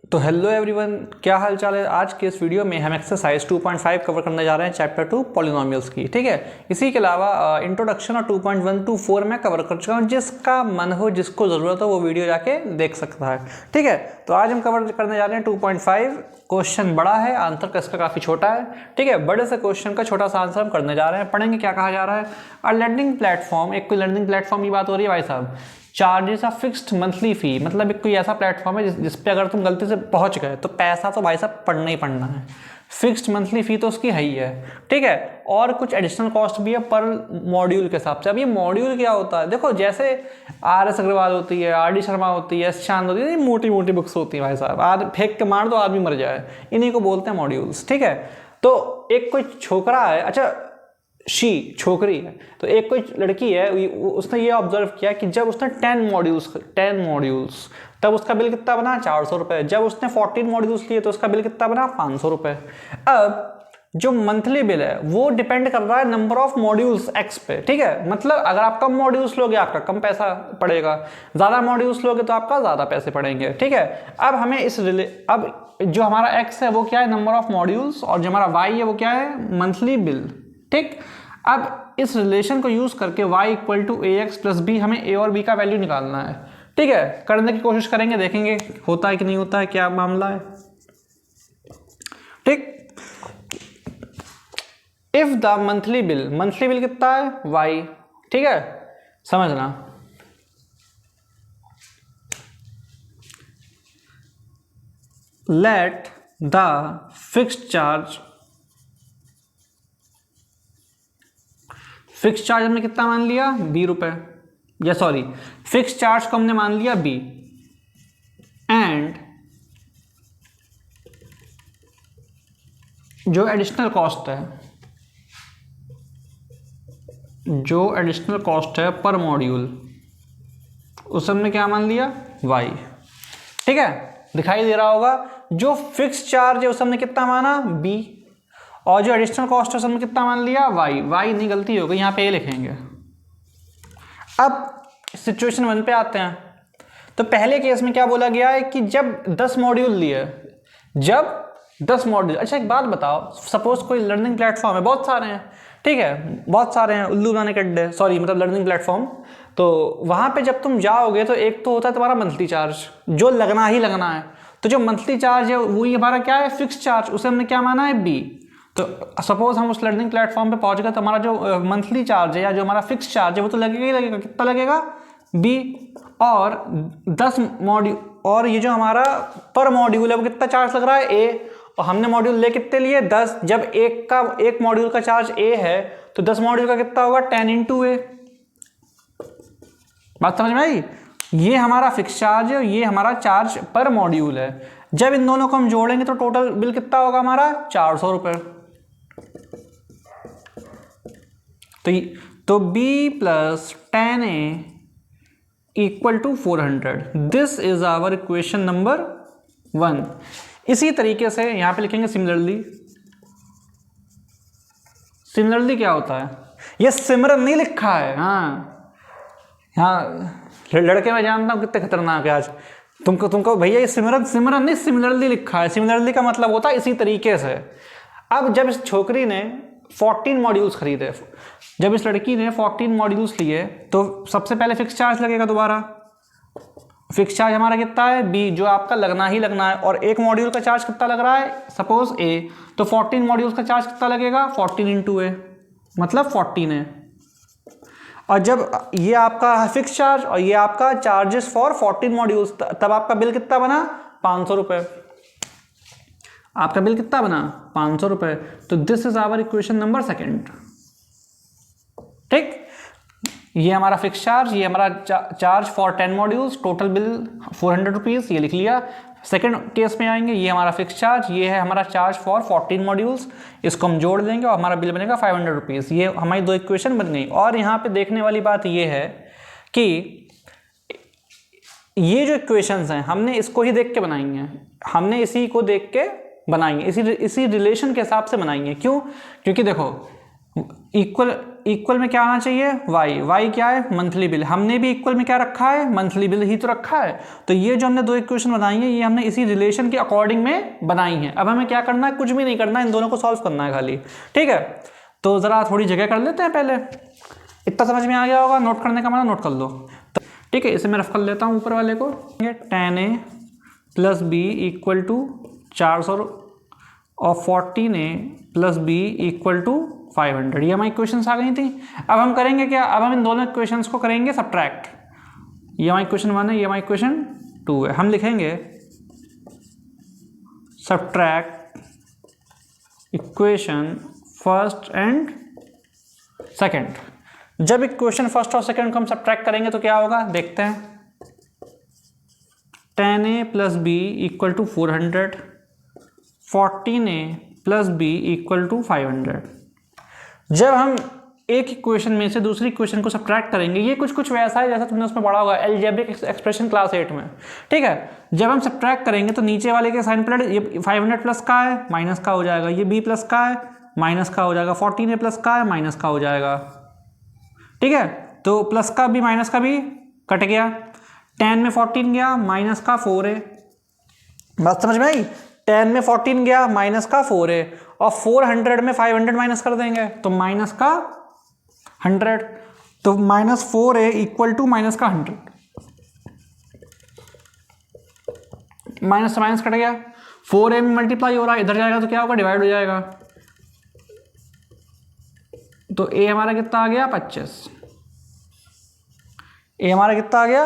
तो hello everyone, क्या हाल चाल है। आज के इस वीडियो में हम एक्सरसाइज 2.5 कवर करने जा रहे हैं, चैप्टर 2 पॉलिनोमियल्स की। ठीक है, इसी के अलावा इंट्रोडक्शन और 2.1 to 4 में कवर कर चुका हूँ। जिसका मन हो, जिसको ज़रूरत हो, वो वीडियो जाके देख सकता है। ठीक है, तो आज हम कवर करने जा रहे हैं 2.5। क्वेश्चन बड़ा है, आंसर इसका काफ़ी छोटा है। ठीक है, बड़े से क्वेश्चन का छोटा सा आंसर हम करने जा रहे हैं। पढ़ेंगे क्या कहा जा रहा है। और लर्निंग प्लेटफॉर्म, एक कोई लर्निंग प्लेटफॉर्म की बात हो रही है भाई साहब। चार्जेस ऑफ फिक्स्ड मंथली फी, मतलब एक कोई ऐसा प्लेटफॉर्म है जिस पे अगर तुम गलती से पहुंच गए तो पैसा तो भाई साहब पढ़ना ही पढ़ना है। फिक्स्ड मंथली फी तो उसकी है ही है। ठीक है, और कुछ एडिशनल कॉस्ट भी है पर मॉड्यूल के हिसाब से। अब ये मॉड्यूल क्या होता है, देखो जैसे RS अग्रवाल होती है, RD शर्मा होती है, एस चांद होती है, मोटी मोटी बुक्स होती है भाई साहब, आज फेंक के मार दो आदमी मर जाए, इन्हीं को बोलते हैं मॉड्यूल्स। ठीक है, तो एक कोई छोकरा है, अच्छा छोकरी है, तो एक कोई लड़की है, उसने ये ऑब्जर्व किया कि जब उसने 10 मॉड्यूल्स तब उसका बिल कितना बना 400 रुपये। जब उसने 14 मॉड्यूल्स लिए तो उसका बिल कितना बना 500 रुपये। अब जो मंथली बिल है वो डिपेंड कर रहा है नंबर ऑफ मॉड्यूल्स x पे। ठीक है, मतलब अगर आप कम मॉड्यूल्स लोगे आपका कम पैसा पड़ेगा, ज़्यादा मॉड्यूल्स लोगे तो आपका ज़्यादा पैसे पड़ेंगे। ठीक है, अब हमें अब जो हमारा x है वो क्या है, नंबर ऑफ मॉड्यूल्स, और जो हमारा y है वो क्या है, मंथली बिल। ठीक, अब इस रिलेशन को यूज करके y equal to AX plus B, हमें a और b का वैल्यू निकालना है। ठीक है, करने की कोशिश करेंगे, देखेंगे होता है कि नहीं होता है, क्या मामला है। ठीक, इफ द मंथली बिल कितना है y। ठीक है, समझना, लेट द फिक्स्ड चार्ज हमने कितना मान लिया, 20 रुपए, या सॉरी फिक्स चार्ज को हमने मान लिया B, एंड जो एडिशनल कॉस्ट है पर मॉड्यूल, उस हमने क्या मान लिया Y। ठीक है, दिखाई दे रहा होगा, जो फिक्स चार्ज है उस हमने कितना माना B, और जो एडिशनल कॉस्ट है उस हमने कितना मान लिया Y नहीं, गलती हो गई, यहाँ पे ये लिखेंगे। अब सिचुएशन 1 पे आते हैं। तो पहले केस में क्या बोला गया है कि जब 10 मॉड्यूल लिए, अच्छा एक बात बताओ, सपोज कोई लर्निंग प्लेटफॉर्म है, बहुत सारे हैं। ठीक है, बहुत सारे हैं, उल्लू बनाने के अड्डे, सॉरी मतलब लर्निंग प्लेटफॉर्म। तो वहाँ पे जब तुम जाओगे तो एक तो होता है तुम्हारा मंथली चार्ज, जो लगना ही लगना है। तो जो मंथली चार्ज है वही हमारा क्या है, फिक्स चार्ज, उसे हमने क्या माना है B। तो सपोज हम उस लर्निंग प्लेटफॉर्म पे पहुंच गए तो हमारा जो मंथली चार्ज है या जो हमारा फिक्स चार्ज है वो तो लगेगा ही लगेगा। कितना लगेगा B, और 10 मॉड्यूल, और ये जो हमारा पर मॉड्यूल है वो कितना चार्ज लग रहा है A, और हमने मॉड्यूल ले कितने लिए 10। जब एक मॉड्यूल का चार्ज A है तो 10 मॉड्यूल का कितना होगा 10 into A। बात समझ में आई, ये हमारा फिक्स चार्ज है, ये हमारा चार्ज पर मॉड्यूल है। जब इन दोनों को हम जोड़ेंगे तो टोटल बिल कितना होगा हमारा 400 रुपये। तो B plus 10A equal to 400। This is our equation number 1। इसी तरीके से यहां पे लिखेंगे सिमिलरली क्या होता है, ये सिमरन नहीं लिखा है, हाँ लड़के मैं जानता हूं कितने खतरनाक है आज। तुमको भैया ये सिमरन नहीं, सिमिलरली लिखा है। सिमिलरली का मतलब होता है इसी तरीके से। अब जब इस छोकरी ने 14 मॉड्यूल्स खरीदे, जब इस लड़की ने 14 मॉड्यूल्स लिए तो सबसे पहले फिक्स चार्ज लगेगा। दोबारा फिक्स चार्ज हमारा कितना है B, जो आपका लगना ही लगना है, और एक मॉड्यूल का चार्ज कितना लग रहा है सपोज A, तो 14 मॉड्यूल्स का चार्ज कितना लगेगा 14 into A, मतलब 14 है। और जब ये आपका फिक्स चार्ज और ये आपका चार्जेस फॉर 14 मॉड्यूल्स, तब आपका बिल कितना बना 500 रुपये। आपका बिल कितना बना 500 रुपये। तो this is our equation number 2। ठीक, ये हमारा फिक्स चार्ज, ये हमारा charge for 10 modules, total bill 400 rupees, ये लिख लिया। सेकंड केस में आएंगे, ये हमारा फिक्स चार्ज, ये है हमारा चार्ज फॉर 14 मॉड्यूल्स, इसको हम जोड़ देंगे और हमारा बिल बनेगा 500 रुपीज़। ये हमारी 2 इक्वेशन बन गई। और यहाँ पे देखने वाली बात ये है कि ये जो इक्वेशंस हैं हमने इसको ही देख के बनाई हैं, हमने इसी को देख के बनाई है, इसी रिलेशन के हिसाब से बनाई है। क्यों? क्योंकि देखो इक्वल इक्वल में क्या आना चाहिए, वाई क्या है, मंथली बिल। हमने भी इक्वल में क्या रखा है, मंथली बिल ही तो रखा है। तो ये जो हमने दो इक्वेशन बनाई है ये हमने इसी रिलेशन के अकॉर्डिंग में बनाई है। अब हमें क्या करना है, कुछ भी नहीं करना है, इन दोनों को सॉल्व करना है खाली, ठीक है। तो जरा थोड़ी जगह कर लेते हैं पहले, इतना समझ में आ गया होगा, नोट करने का मतलब नोट कर लो, ठीक है। इसे मैं रफ कर लेता हूँ ऊपर वाले को, tan A plus B equal to 400 और 14A plus B equal to 500। ये हमारी इक्वेशंस आ गई थी। अब हम करेंगे क्या, अब हम इन दोनों इक्वेशंस को करेंगे सब्ट्रैक्ट। ये हमारी इक्वेशन 1 है, ये हमारी इक्वेशन 2 है। हम लिखेंगे subtract equation first and second. जब इक्वेशन फर्स्ट और सेकेंड को हम सब्ट्रैक्ट करेंगे तो क्या होगा, देखते हैं। tan A plus B equal to 400, 14A plus B equal to 500। जब हम एक इक्वेशन में से दूसरी इक्वेशन को सब्ट्रैक्ट करेंगे, ये कुछ वैसा है जैसा तुमने उसमें पढ़ा होगा अलजेब्रिक एक्सप्रेशन क्लास 8 में, ठीक है। जब हम सब्ट्रैक्ट करेंगे तो नीचे वाले के साइन प्लस, ये 500 प्लस का है माइनस का हो जाएगा, ये b प्लस का है माइनस का हो जाएगा, 14A प्लस का है माइनस का हो जाएगा, ठीक है। तो प्लस का भी माइनस का भी कट गया, 10 में 14 गया माइनस का 4A, बात समझ में आई। 10 में 14 गया माइनस का 4A और 400 में 500 माइनस कर देंगे तो माइनस का 100, तो minus 4A equal to minus का 100, माइनस से माइनस कट गया, 4A में मल्टीप्लाई हो रहा है, इधर जाएगा तो क्या होगा, डिवाइड हो जाएगा। तो A हमारा कितना आ गया 25, A हमारा कितना आ गया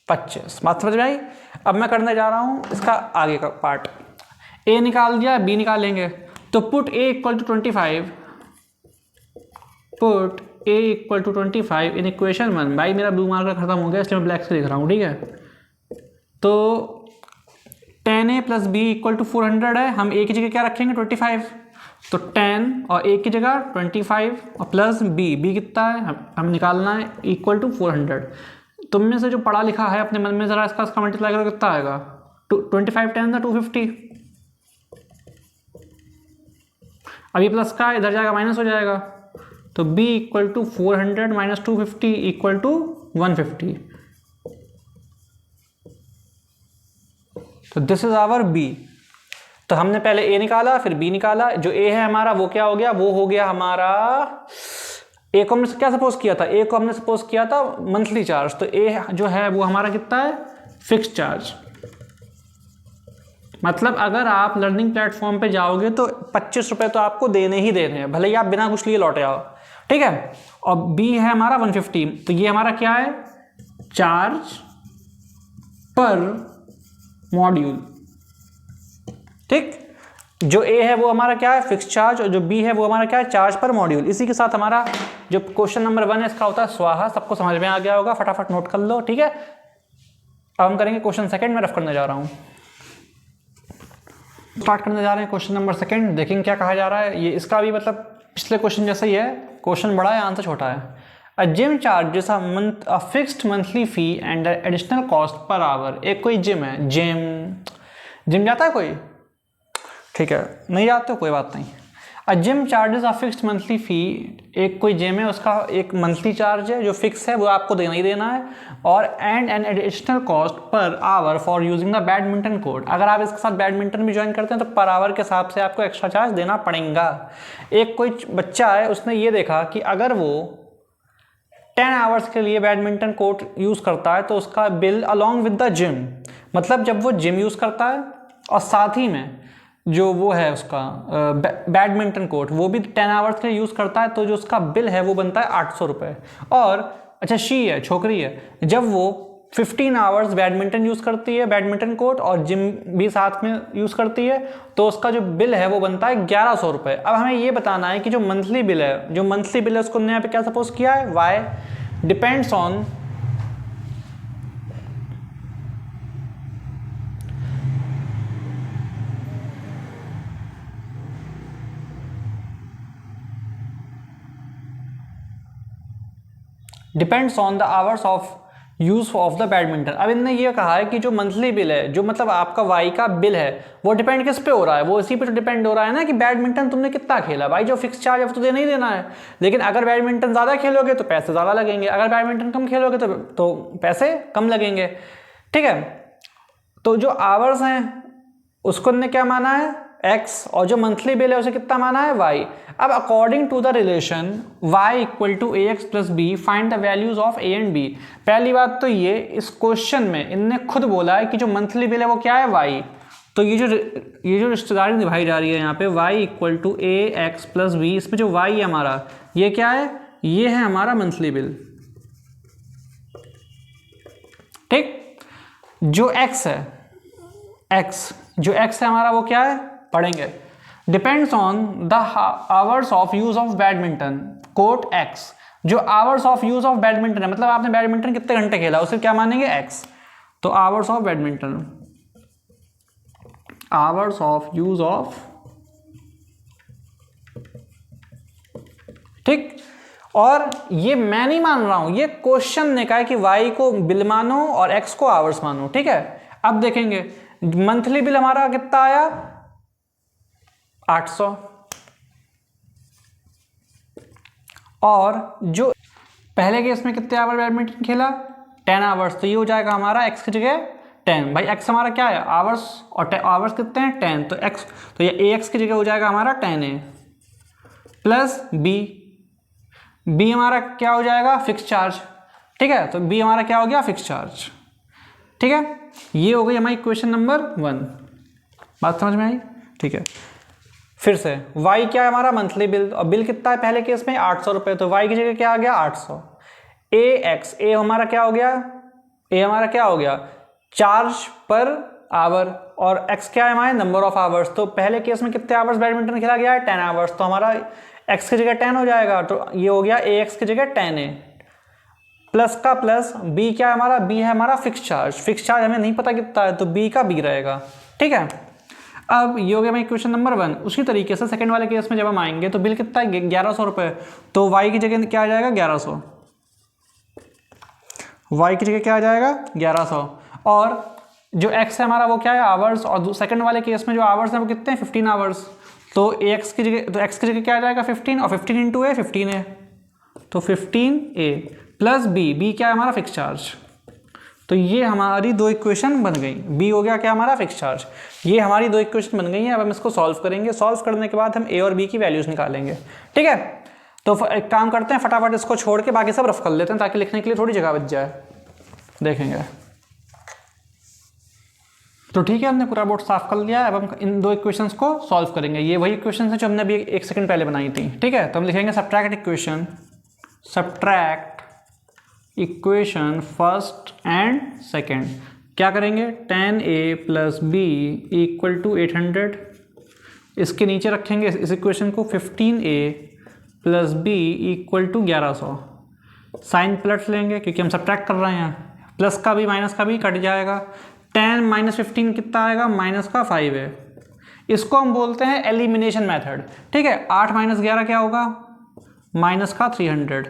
25, बात समझ में आई। अब मैं करने जा रहा हूं इसका आगे का पार्ट। A निकाल दिया, B निकालेंगे, तो put A equal to 25, put A equal to 25 in equation 1। भाई मेरा ब्लू मार्कर खत्म हो गया इसलिए मैं ब्लैक से लिख रहा हूँ, ठीक है। तो tan A plus B equal to 400 है, हम A की जगह क्या रखेंगे 25, तो 10 और A की जगह 25 और प्लस B कितना है हम निकालना है, इक्वल टू 400। तुम में से जो पढ़ा लिखा है अपने मन में जरा इसका मल्टीप्लाई करो, कितना आएगा, 25 10 था 250। अभी प्लस का इधर जाएगा माइनस हो जाएगा, तो B equal to 400 minus 250 equal to 150। तो दिस इज आवर B। तो हमने पहले A निकाला फिर B निकाला, जो A है हमारा वो क्या हो गया, वो हो गया हमारा, A को हमने क्या सपोज किया था, A को हमने सपोज किया था मंथली चार्ज, तो A जो है वो हमारा कितना है, फिक्स्ड चार्ज। मतलब अगर आप लर्निंग प्लेटफॉर्म पे जाओगे तो 25 रुपए तो आपको देने ही देने हैं, भले ही आप बिना कुछ लिए लौटे आओ, ठीक है। और B है हमारा 150, तो ये हमारा क्या है, चार्ज पर मॉड्यूल, ठीक। जो A है वो हमारा क्या है, फिक्स चार्ज, और जो B है वो हमारा क्या है, चार्ज पर मॉड्यूल। इसी के साथ हमारा जो क्वेश्चन नंबर 1 है इसका होता है स्वाहा। सबको समझ में आ गया होगा, फटाफट नोट कर लो, ठीक है। अब हम करेंगे क्वेश्चन सेकंड, में रफ करने जा रहा हूं, स्टार्ट करने जा रहे हैं क्वेश्चन नंबर सेकंड। देखेंगे क्या कहा जा रहा है। ये इसका भी मतलब पिछले क्वेश्चन जैसा ही है, क्वेश्चन बड़ा है आंसर छोटा है। A gym charges a fixed monthly fee and additional cost per hour. एक कोई जिम है, जिम जाता है कोई, ठीक है, नहीं जाते हो कोई बात नहीं। A gym charges a fixed monthly fee, एक कोई जिम है उसका एक मंथली चार्ज है जो फिक्स है, वो आपको देना ही देना है, और and an additional cost per hour for using the badminton court. अगर आप इसके साथ बैडमिंटन भी ज्वाइन करते हैं तो पर आवर के हिसाब से आपको एक्स्ट्रा चार्ज देना पड़ेगा। एक कोई बच्चा है, उसने ये देखा कि अगर वो 10 आवर्स के लिए बैडमिंटन कोर्ट यूज़ करता है तो उसका bill along with the gym, मतलब जब वो जिम यूज़ करता है और साथ ही में जो वो है उसका बैडमिंटन कोर्ट वो भी 10 आवर्स के लिए यूज़ करता है, तो जो उसका बिल है वो बनता है 800 रुपये। और अच्छा शी है, छोकरी है, जब वो 15 आवर्स बैडमिंटन यूज़ करती है, बैडमिंटन कोर्ट और जिम भी साथ में यूज़ करती है, तो उसका जो बिल है वो बनता है 1100 रुपये। अब हमें ये बताना है कि जो मंथली बिल है उसको हमने यहाँ पे क्या सपोज किया है, y depends on the hours of use of the badminton. अब इनने ये कहा है कि जो मंथली बिल है, जो मतलब आपका वाई का बिल है, वो डिपेंड किस पे हो रहा है, वो इसी पे तो डिपेंड हो रहा है ना कि बैडमिंटन तुमने कितना खेला। भाई जो फिक्स चार्ज है वो तो देना ही देना है, लेकिन अगर बैडमिंटन ज़्यादा खेलोगे तो पैसे ज़्यादा लगेंगे, अगर बैडमिंटन कम खेलोगे तो पैसे कम लगेंगे। ठीक है, तो जो आवर्स हैं उसको इनने क्या माना है, एक्स, और जो मंथली बिल है उसे कितना माना है, वाई। अब according to the relation y equal to a x plus b find the values of a and b. पहली बात तो ये, इस क्वेश्चन में इनने खुद बोला है कि जो मंथली बिल है वो क्या है, y। तो ये जो रिश्तेदारी निभाई जा रही है यहाँ पे y equal to a x plus b, इसमें जो y है हमारा, ये क्या है, ये है हमारा मंथली बिल। ठीक, जो x है, जो x है हमारा वो क्या है, पढ़ेंगे, depends on the hours of use of badminton, quote x। जो hours of use of badminton है, मतलब आपने बैडमिंटन कितने घंटे खेला, उसे क्या मानेंगे, x। तो hours of badminton, hours of use of, ठीक। और ये मैं नहीं मान रहा हूं, ये क्वेश्चन ने कहा है कि y को बिल मानो और x को आवर्स मानो। ठीक है, अब देखेंगे मंथली बिल हमारा कितना आया, 800, और जो पहले केस में कितने आवर बैडमिंटन खेला, 10 आवर्स, तो ये हो जाएगा हमारा x की जगह 10। भाई x हमारा क्या है, आवर्स, और आवर्स कितने हैं, 10, तो x, तो ये ax की जगह हो जाएगा हमारा 10a प्लस b हमारा क्या हो जाएगा, फिक्स चार्ज। ठीक है, तो b हमारा क्या हो गया, फिक्स चार्ज। ठीक है, ये हो गई हमारी इक्वेशन नंबर 1। बात समझ में आई? ठीक है, फिर से y क्या है हमारा, मंथली बिल, और बिल कितना है पहले केस में 800 रुपये, तो y की जगह क्या आ गया, 800। a हमारा क्या हो गया, हमारा क्या हो गया, चार्ज पर आवर, और x क्या है हमारे, नंबर ऑफ आवर्स। तो पहले केस में कितने आवर्स बैडमिंटन खेला गया है, 10 आवर्स, तो हमारा x की जगह 10 हो जाएगा, तो ये हो गया ax की जगह 10a प्लस का प्लस b क्या है हमारा, b है हमारा फिक्स चार्ज हमें नहीं पता कितना है, तो b का b रहेगा। ठीक है, अब ये हो गया हमारा इक्वेशन नंबर 1। उसी तरीके से सेकंड वाले केस में जब हम आएंगे तो बिल कितना है, 1100 रुपये, तो y की जगह क्या आ जाएगा, 1100, y की जगह क्या आ जाएगा, 1100, और जो x है हमारा वो क्या है, आवर्स, और सेकंड वाले केस में जो आवर्स हैं वो कितने हैं, 15 आवर्स, तो x की जगह क्या आ जाएगा, 15, और 15 इंटू ए 15a, तो 15a प्लस b क्या है हमारा, फिक्स चार्ज। तो ये हमारी दो इक्वेशन बन गई, b हो गया क्या हमारा, फिक्स चार्ज। ये हमारी दो इक्वेशन बन गई हैं। अब हम इसको सॉल्व करेंगे, सॉल्व करने के बाद हम a और b की वैल्यूज निकालेंगे। ठीक है, तो एक काम करते हैं, फटाफट इसको छोड़ के बाकी सब रफ कर लेते हैं ताकि लिखने के लिए थोड़ी जगह बच जाए। देखेंगे, तो ठीक है, हमने पूरा बोर्ड साफ कर लिया है। अब हम इन दो इक्वेशंस को सॉल्व करेंगे। ये वही इक्वेशंस हैं जो हमने अभी एक सेकंड पहले बनाई थी। ठीक है, तो हम लिखेंगे subtract equation first and second. क्या करेंगे, 10a plus b equal to 800, इसके नीचे रखेंगे इस इक्वेशन को, 15a plus b equal to 1100। Sign पलट लेंगे क्योंकि हम सब्ट्रैक्ट कर रहे हैं, प्लस का भी माइनस का भी कट जाएगा। 10 माइनस 15 कितना आएगा, माइनस का 5 है। इसको हम बोलते हैं एलिमिनेशन मेथड। ठीक है, 8 माइनस 11 क्या होगा, माइनस का 300,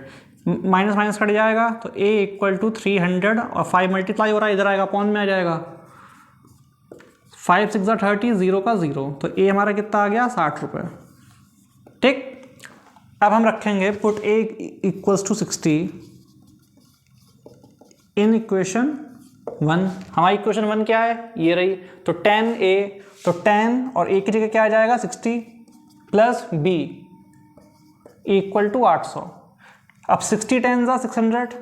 माइनस माइनस कट जाएगा, तो a इक्वल टू 300, और 5 मल्टीप्लाई हो रहा है, इधर आएगा अपॉन में आ जाएगा, 5 6 30, 0 का 0, तो a हमारा कितना आ गया, 60 रुपये। ठीक, अब हम रखेंगे put a equals to 60 in equation 1। हमारी इक्वेशन 1 क्या है, ये रही, तो 10a, तो 10 और a की जगह क्या आ जाएगा, 60 प्लस b इक्वल टू 800। अब 60 10 जा 600,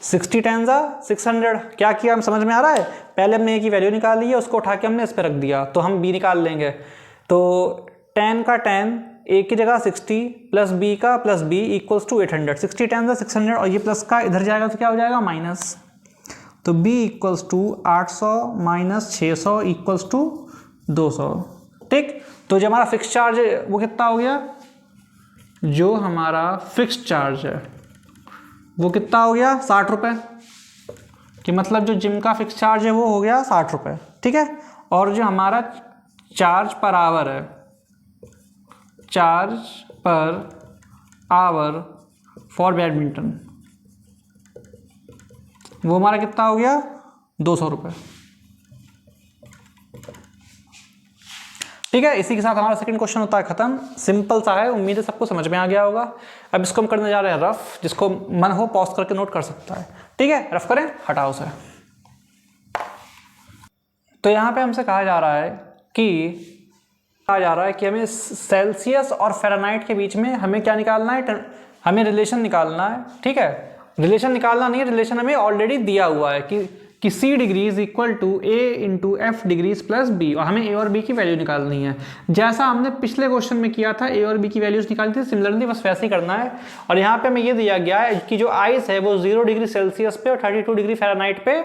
60 10 जा 600। क्या किया हम, समझ में आ रहा है, पहले हमने a की वैल्यू निकाल ली है, उसको उठा के हमने इस पे रख दिया, तो हम b निकाल लेंगे। तो 10 का 10, a की जगह 60 प्लस b का प्लस b इक्वल्स टू 800। 60 10 जा 600, और ये प्लस का इधर जाएगा तो क्या हो जाएगा, माइनस, तो b equals to 800 minus 600 equals to 200। ठीक, तो जो हमारा फिक्स चार्ज है वो कितना हो गया, जो हमारा फिक्स चार्ज है वो कितना हो गया, 60 रुपये, कि मतलब जो जिम का फिक्स चार्ज है वो हो गया 60 रुपये। ठीक है, और जो हमारा चार्ज पर आवर है, charge per hour for badminton, वो हमारा कितना हो गया 200 रुपये। ठीक है, इसी के साथ हमारा सेकंड क्वेश्चन होता है खत्म। सिंपल सा है, उम्मीद है सबको समझ में आ गया होगा। अब इसको हम करने जा रहे हैं रफ, जिसको मन हो पॉज करके नोट कर सकता है। ठीक है, रफ करें, हटाओ से। तो यहाँ पे हमसे कहा जा रहा है कि हमें सेल्सियस और फ़ारेनहाइट के बीच में हमें क्या निकालना है, हमें रिलेशन निकालना है। ठीक है, रिलेशन निकालना नहीं है, रिलेशन हमें ऑलरेडी दिया हुआ है कि C degree is equal to A into F degrees plus B, और हमें A और B की वैल्यू निकालनी है। जैसा हमने पिछले क्वेश्चन में किया था, A और B की वैल्यूज निकाली थी, सिमिलरली बस वैसे ही करना है। और यहाँ पे हमें ये दिया गया है कि जो आइस है वो 0 डिग्री सेल्सियस पे और 32 डिग्री फ़ारेनहाइट पे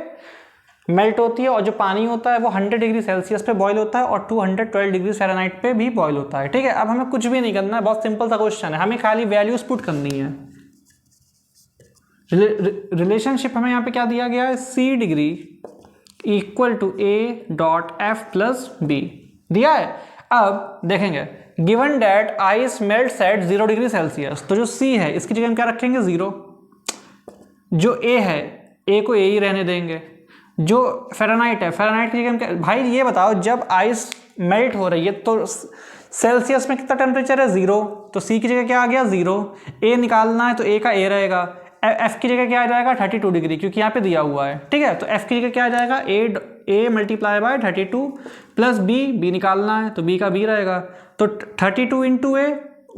मेल्ट होती है, और जो पानी होता है वो 100 डिग्री सेल्सियस पे बॉयल होता है और 212 डिग्री फ़ारेनहाइट पे भी बॉयल होता है। ठीक है, अब हमें कुछ भी नहीं करना है, बहुत सिंपल सा क्वेश्चन है, हमें खाली वैल्यूज पुट करनी है। रिलेशनशिप हमें यहाँ पे क्या दिया गया है, C degree equal to A dot F plus B दिया है। अब देखेंगे, given that ice melts at 0 degree Celsius, तो जो C है इसकी जगह हम क्या रखेंगे 0, जो A है A को A ही रहने देंगे, जो फ़ारेनहाइट है फ़ारेनहाइट की जगह हम क्या, भाई ये बताओ जब आइस मेल्ट हो रही है तो सेल्सियस में कितना टेम्परेचर है 0, तो C की जगह क्या आ गया 0, A निकालना है तो A का A रहेगा, F की जगह क्या आ जाएगा 32 डिग्री, क्योंकि यहाँ पे दिया हुआ है। ठीक है, तो F की जगह क्या आ जाएगा A multiply by 32 plus B निकालना है तो B का B रहेगा, तो 32 इंटू A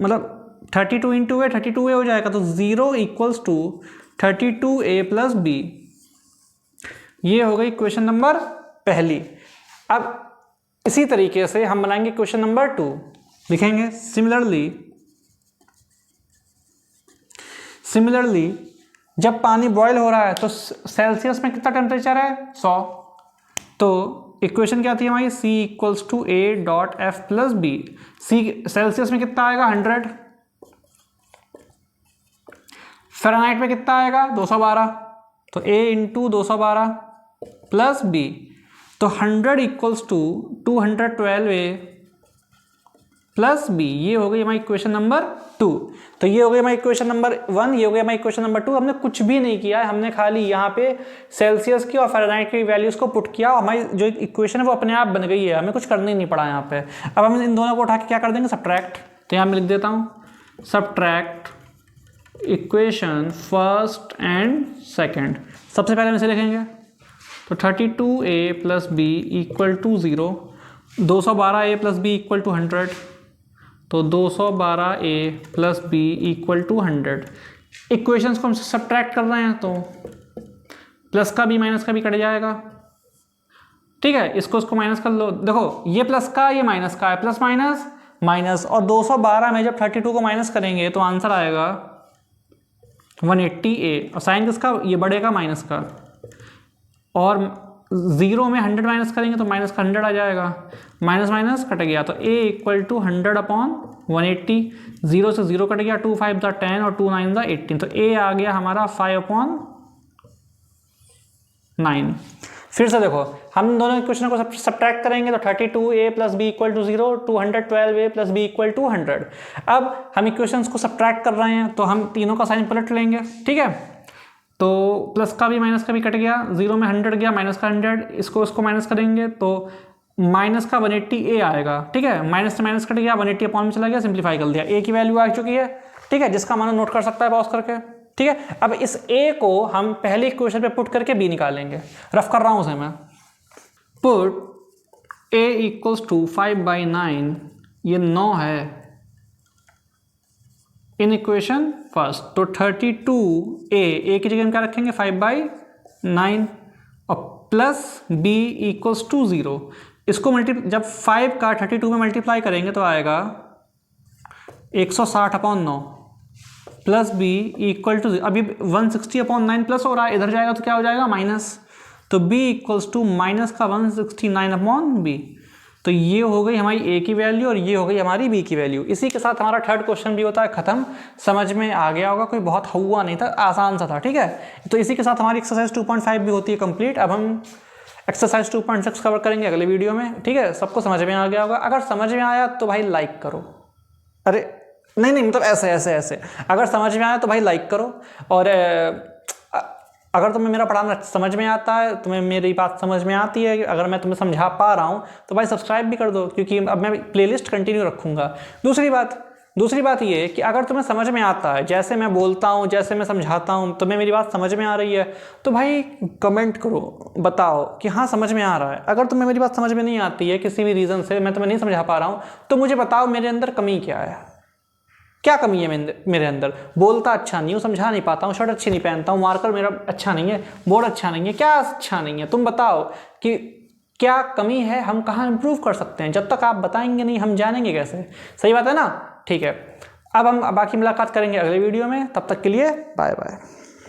मतलब 32 इंटू A 32A हो जाएगा, तो 0 equals to 32A plus B। ये हो गई क्वेश्चन नंबर पहली। अब इसी तरीके से हम बनाएंगे क्वेश्चन नंबर 2, लिखेंगे सिमिलरली जब पानी बॉयल हो रहा है तो सेल्सियस में कितना टेम्परेचर है 100, तो इक्वेशन क्या थी हमारी C equals to A dot F plus B। C Celsius में कितना आएगा 100, फ़ारेनहाइट में कितना आएगा 212, तो A इंटू 212 प्लस B, तो 100 equals to 212A plus B। ये हो गई हमारी इक्वेशन नंबर 2। तो ये हो गई हमारी इक्वेशन नंबर 1, ये हो गई हमारी इक्वेशन नंबर 2। हमने कुछ भी नहीं किया है, हमने खाली यहाँ पे सेल्सियस की और फ़ारेनहाइट की वैल्यूज़ को पुट किया, और हमारी जो इक्वेशन है वो अपने आप बन गई है, हमें कुछ करना ही नहीं पड़ा यहाँ पे। अब हम इन दोनों को उठा के क्या कर देंगे, सब्ट्रैक्ट। तो यहाँ मैं लिख देता हूँ subtract equation first and second. सबसे पहले हम इसे लिखेंगे, तो 32A plus B equal to 0, 212A plus B equal to 100, तो 212A plus B equal to 100। Equations को हम सब्ट्रैक्ट कर रहे हैं तो प्लस का भी माइनस का भी कट जाएगा। ठीक है, इसको माइनस कर लो, देखो ये प्लस का ये माइनस का है, प्लस माइनस माइनस, और 212 में जब 32 को माइनस करेंगे तो आंसर आएगा 180A, और साइन किसका, ये बढ़ेगा माइनस का, और 0 में 100 माइनस करेंगे तो माइनस का 100 आ जाएगा, माइनस माइनस कट गया, तो A इक्वल टू 100 अपॉन 180, 0 से 0 कट गया, 2 5 द 10 और 2 9 द 18, तो A आ गया हमारा 5 अपॉन 9। फिर से देखो, हम दोनों इक्वेशन को सब्ट्रैक्ट करेंगे तो 32A plus B equal to 0, 212A plus B equal to 100। अब हम इक्वेशंस को सब्ट्रैक्ट कर रहे हैं तो हम तीनों का साइन पलट लेंगे। ठीक है, तो प्लस का भी माइनस का भी कट गया, 0 में 100 गया, माइनस का 100, इसको माइनस करेंगे तो माइनस का 180A आएगा। ठीक है, माइनस से माइनस कट गया, 180 अपॉन में चला गया, सिंप्लीफाई कर दिया, A की वैल्यू आ चुकी है। ठीक है, जिसका मान नोट कर सकता है पॉज करके। ठीक है, अब इस A को हम पहले इक्वेशन पे पुट करके B निकालेंगे। रफ कर रहा हूँ उसे मैं, पुट A इक्वल्स टू 5/9, ये 9 है इन इक्वेशन फर्स्ट, तो 32A की जगह हम क्या रखेंगे 5/9, और प्लस B इक्वल्स टू 0। इसको जब 5 का 32 में मल्टीप्लाई करेंगे तो आएगा 160 upon 9 plus B equal to, अभी 160 अपॉन 9 प्लस हो रहा है, इधर जाएगा तो क्या हो जाएगा माइनस, तो B इक्वल्स टू माइनस का 169 अपॉन B। तो ये हो गई हमारी A की वैल्यू और ये हो गई हमारी B की वैल्यू। इसी के साथ हमारा थर्ड क्वेश्चन भी होता है खत्म। समझ में आ गया होगा, कोई बहुत हुआ नहीं था, आसान सा था। ठीक है, तो इसी के साथ हमारी एक्सरसाइज 2.5 भी होती है कंप्लीट। अब हम एक्सरसाइज 2.6 कवर करेंगे अगले वीडियो में। ठीक है, सबको समझ में आ गया होगा। अगर समझ में आया तो भाई लाइक करो, अरे नहीं नहीं, मतलब ऐसे ऐसे ऐसे। अगर समझ में आया तो भाई लाइक करो, और अगर तुम्हें मेरा पढ़ाना समझ में आता है, तुम्हें मेरी बात समझ में आती है, अगर मैं तुम्हें समझा पा रहा हूँ तो भाई सब्सक्राइब भी कर दो, क्योंकि अब मैं प्लेलिस्ट कंटिन्यू रखूँगा। दूसरी बात ये है कि अगर तुम्हें समझ में आता है, जैसे मैं बोलता हूँ, जैसे मैं समझाता हूँ, तुम्हें मेरी बात समझ में आ रही है, तो भाई कमेंट करो, बताओ कि हाँ समझ में आ रहा है। अगर तुम्हें मेरी बात समझ में नहीं आती है, किसी भी रीज़न से मैं तुम्हें नहीं समझा पा रहा हूँ, तो मुझे बताओ मेरे अंदर कमी क्या है, क्या कमी है मेरे अंदर। बोलता अच्छा नहीं हूँ, समझा नहीं पाता हूँ, शर्ट अच्छी नहीं पहनता हूँ, मार्कर मेरा अच्छा नहीं है, बोर्ड अच्छा नहीं है, क्या अच्छा नहीं है, तुम बताओ कि क्या कमी है, हम कहाँ इंप्रूव कर सकते हैं। जब तक आप बताएंगे नहीं, हम जानेंगे कैसे। सही बात है ना? ठीक है, अब हम बाकी मुलाकात करेंगे अगले वीडियो में, तब तक के लिए बाय बाय।